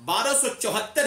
1274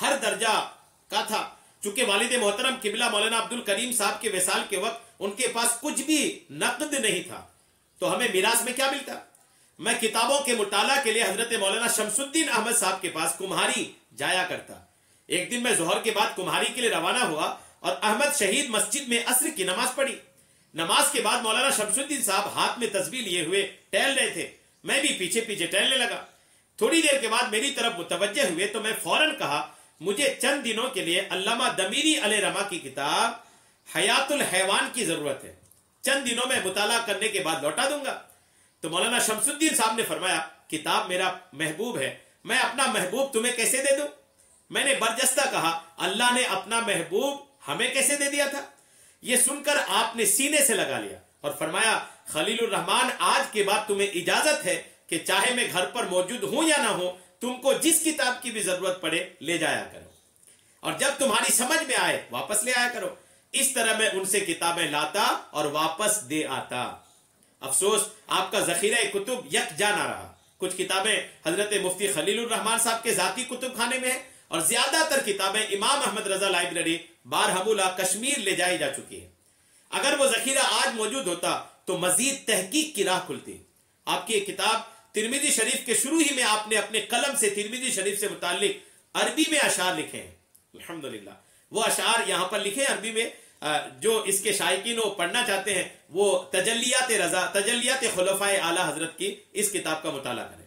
ہر درجہ کا تھا. چونکہ والد محترم قبلہ مولانا عبد الکریم صاحب کے وصال کے وقت ان کے پاس کچھ بھی نقد نہیں تھا، تو ہمیں میراث میں کیا ملتا؟ میں کتابوں کے مطالعہ کے لیے حضرت مولانا شمس الدین احمد صاحب کے پاس کمہاری جایا کرتا. ایک دن میں ظہر کے بعد کمہاری کے لیے روانہ ہوا اور احمد شہید مسجد میں عصر کی نماز پڑھی. نماز کے بعد مولانا شمس الدین صاحب ہاتھ میں تسبیح لیے ہوئے ٹہل رہے تھے. میں بھی پیچھے پیچھے ٹہلنے لگا. تھوڑی دیر کے بعد میری طرف متوجہ ہوئے تو میں فوراً کہا مجھے چند دنوں کے لیے علامہ دمیری علیہ رحمہ کی کتاب حیات الحیوان کی ضرورت ہے، چند دنوں میں مطالعہ کرنے کے بعد لوٹا دوں گا. تو مولانا شمس الدین صاحب نے فرمایا کتاب میرا محبوب ہے، میں اپنا محبوب تمہیں کیسے دے دوں؟ میں نے برجستہ کہا اللہ نے اپنا محبوب ہمیں کیسے دے دیا تھا؟ یہ سن کر آپ نے سینے سے لگا لیا اور فرمایا خلیل الرحمن آج کے بعد تمہیں اجازت ہے کہ چاہے میں گھر پر موجود ہوں یا نہ ہوں، تم کو جس کتاب کی بھی ضرورت پڑے لے جایا کرو، اور جب تمہاری سمجھ میں آئے واپس لے آیا کرو. اس طرح میں ان سے کتابیں لاتا اور واپس دے آتا. افسوس آپ کا ذخیرہ کتب یکجا نہ رہا. کچھ کتابیں حضرت مفتی خلیل الرحمن صاحب کے ذاتی کتب خانے میں ہیں اور زیادہ تر کتابیں امام احمد رضا لائبریری بارہمولہ کشمیر لے جائی جا چکی ہیں. اگر وہ ذخیرہ آج موجود ہوتا تو مزید تحقیق کی راہ کھلتی. آپ کی ایک کتاب ترمذی شریف کے شروع ہی میں آپ نے اپنے قلم سے ترمذی شریف سے متعلق عربی میں اشعار لکھے ہیں. الحمدللہ وہ اشعار یہاں پر لکھے ہیں عربی میں. جو اس کے شائقین وہ پڑھنا چاہتے ہیں وہ تجلیات رضا، تجلیات خلفائے اعلی حضرت کی اس کتاب کا مطالعہ کریں.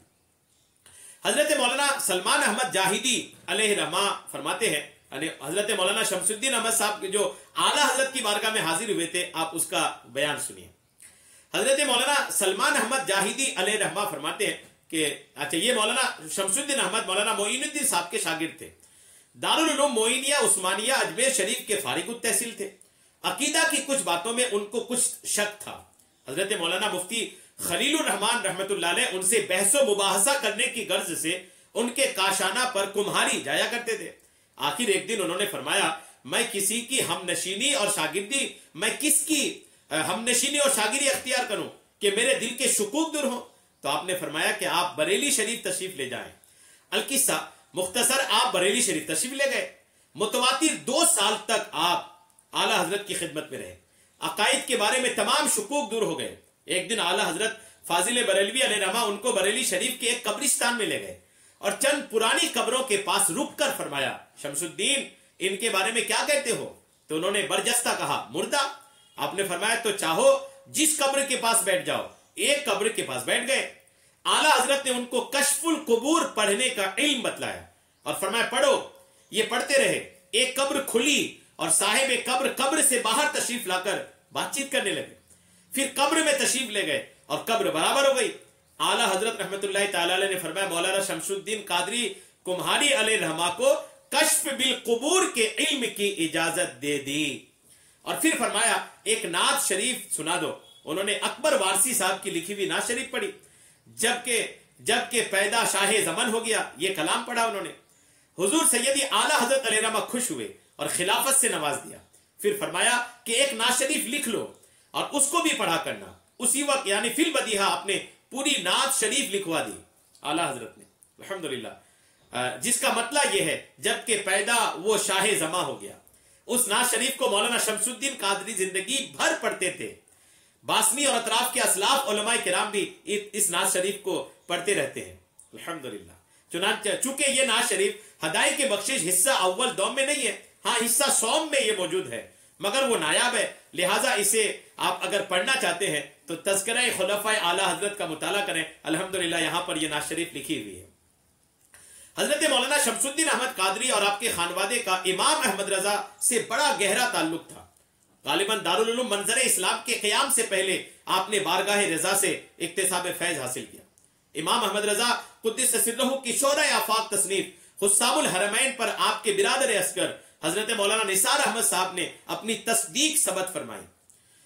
حضرت مولانا سلمان احمد جاہدی علیہ رحمہ فرماتے ہیں، یعنی حضرت مولانا شمس الدین احمد صاحب جو اعلی حضرت کی بارگاہ میں حاضر ہوئے تھے، آپ اس کا بیان سنیے. حضرت مولانا سلمان احمد جاہدی علیہ رحمہ فرماتے ہیں کہ اچھا یہ مولانا شمس الدین احمد مولانا معین الدین صاحب کے شاگرد تھے. دارالعلوم معینیہ عثمانیہ اجمیر شریف کے فارغ التحصیل تھے. عقیدہ کی کچھ باتوں میں ان کو کچھ شک تھا. حضرت مولانا مفتی خلیل الرحمن رحمۃ اللہ علیہ ان سے بحث و مباحثہ کرنے کی غرض سے ان کے کاشانہ پر کمہاری جایا کرتے تھے. آخر ایک دن انہوں نے فرمایا میں کسی کی ہم نشینی اور شاگردی میں کس کی ہم نشینی اور شاگردی اختیار کروں کہ میرے دل کے شکوک دور ہوں؟ تو آپ نے فرمایا کہ آپ بریلی شریف تشریف لے جائیں. القصہ مختصر، آپ بریلی شریف تشریف لے گئے. متواتر 2 سال تک آپ اعلی حضرت کی خدمت میں رہے. عقائد کے بارے میں تمام شکوک دور ہو گئے. ایک دن اعلی حضرت فاضل بریلوی علیہ رحمہ ان کو بریلی شریف کے ایک قبرستان میں لے گئے اور چند پرانی قبروں کے پاس رک کر فرمایا شمس الدین ان کے بارے میں کیا کہتے ہو؟ تو انہوں نے برجستہ کہا مردہ. آپ نے فرمایا تو چاہو جس قبر کے پاس بیٹھ جاؤ. ایک قبر کے پاس بیٹھ گئے. اعلی حضرت نے ان کو کشف القبور پڑھنے کا علم بتلایا اور فرمایا پڑھو. یہ پڑھتے رہے. ایک قبر کھلی اور صاحب قبر سے باہر تشریف لا کر بات چیت کرنے لگے. پھر قبر میں تشریف لے گئے اور قبر برابر ہو گئی. اعلی حضرت رحمت اللہ تعالی علیہ نے فرمایا مولانا شمس الدین قادری کمہاری علیہ رحمہ کو کشف بالقبور کے علم کی اجازت دے دی. اور پھر فرمایا ایک نعت شریف سنا دو. انہوں نے اکبر وارسی صاحب کی لکھی ہوئی نعت شریف پڑھی. جبکہ پیدا شاہ زمن ہو گیا، یہ کلام پڑھا انہوں نے. حضور سیدی اعلی حضرت علیہ رحمہ خوش ہوئے اور خلافت سے نواز دیا. پھر فرمایا کہ ایک نعت شریف لکھ لو اور اس کو بھی پڑھا کرنا. اسی وقت یعنی فی البدیہہ آپ نے پوری نعت شریف لکھوا دی اعلی حضرت نے الحمدللہ، جس کا مطلب یہ ہے جبکہ پیدا وہ شاہ زماں ہو گیا. اس نعت شریف کو مولانا شمس الدین قادری زندگی بھر پڑھتے تھے. باسنی اور اطراف کے اسلاف علماء کرام بھی اس نعت شریف کو پڑھتے رہتے ہیں الحمدللہ. چنانچہ چونکہ یہ نعت شریف ہدایت کے بخشش حصہ اول دوم میں نہیں ہے، ہاں حصہ سوم میں یہ موجود ہے، مگر وہ نایاب ہے. لہٰذا اسے آپ اگر پڑھنا چاہتے ہیں تو تذکرہ خلفائے اعلی حضرت کا مطالعہ کریں. الحمدللہ یہاں پر یہ نعت شریف لکھی ہوئی ہے. حضرت مولانا شمس الدین احمد قادری اور آپ کے خانوادے کا امام احمد رضا سے بڑا گہرا تعلق تھا. غالباً دارالعلوم منظر اسلام کے قیام سے پہلے آپ نے بارگاہ رضا سے اکتساب فیض حاصل کیا. امام احمد رضا قدس سرہ کی شورۂ آفاق تصنیف خصاب الحرمین پر آپ کے برادر اصغر حضرت مولانا نثار احمد صاحب نے اپنی تصدیق ثبت فرمائی.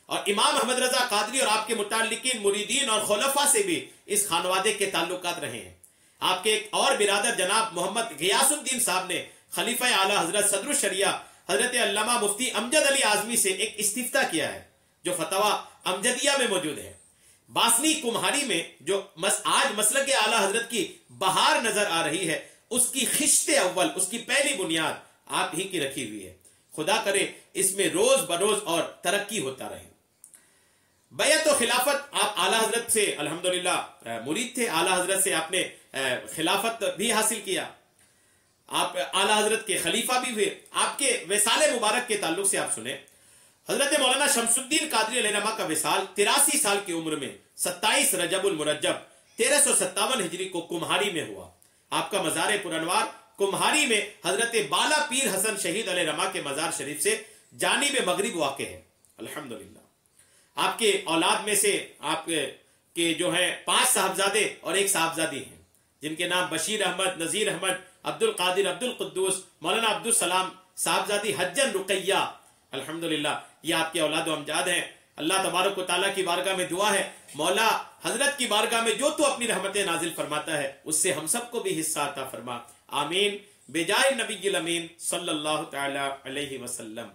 اور امام احمد رضا قادری اور آپ کے متعلقین مریدین اور خلفاء سے بھی اس خانوادے کے تعلقات رہے ہیں. آپ کے ایک اور برادر جناب محمد غیاث الدین صاحب نے خلیفہ اعلی حضرت صدر الشریعہ حضرت علامہ مفتی امجد علی اعظمی سے ایک استفتاء کیا ہے جو فتویٰ امجدیہ میں موجود ہے. باسنی کمہاری میں جو آج مسلک اعلی حضرت کی بہار نظر آ رہی ہے، اس کی خشت اول، اس کی پہلی بنیاد آپ ہی کی رکھی ہوئی ہے. خدا کرے اس میں روز بروز اور ترقی ہوتا رہے. بیعت و خلافت، آپ اعلیٰ حضرت سے الحمدللہ مرید تھے، اعلیٰ حضرت سے آپ نے خلافت بھی حاصل کیا، آپ اعلیٰ حضرت کے خلیفہ بھی ہوئے. آپ کے وصال مبارک کے تعلق سے آپ سنیں، حضرت مولانا شمس الدین قادری علیہ رحمہ کا وصال 83 سال کی عمر میں 27 رجب المرجب 1357 ہجری کو کمہاری میں ہوا. آپ کا مزار پرانوار کمہاری میں حضرت بالا پیر حسن شہید علیہ رحمہ کے مزار شریف سے جانب مغرب واقع ہے. الحمدللہ آپ کے اولاد میں سے آپ کے جو ہیں 5 صاحبزادے اور 1 صاحبزادی ہیں، جن کے نام بشیر احمد، نذیر احمد، عبد القادر، عبد القدوس، مولانا عبد السلام، صاحبزادی حجن رقیہ. الحمدللہ یہ آپ کے اولاد و امجاد ہیں. اللہ تبارک و تعالیٰ کی بارگاہ میں دعا ہے، مولا حضرت کی بارگاہ میں جو تو اپنی رحمتیں نازل فرماتا ہے اس سے ہم سب کو بھی حصہ عطا فرما. آمین بجائے نبی الامین صلی اللہ تعالی علیہ وسلم.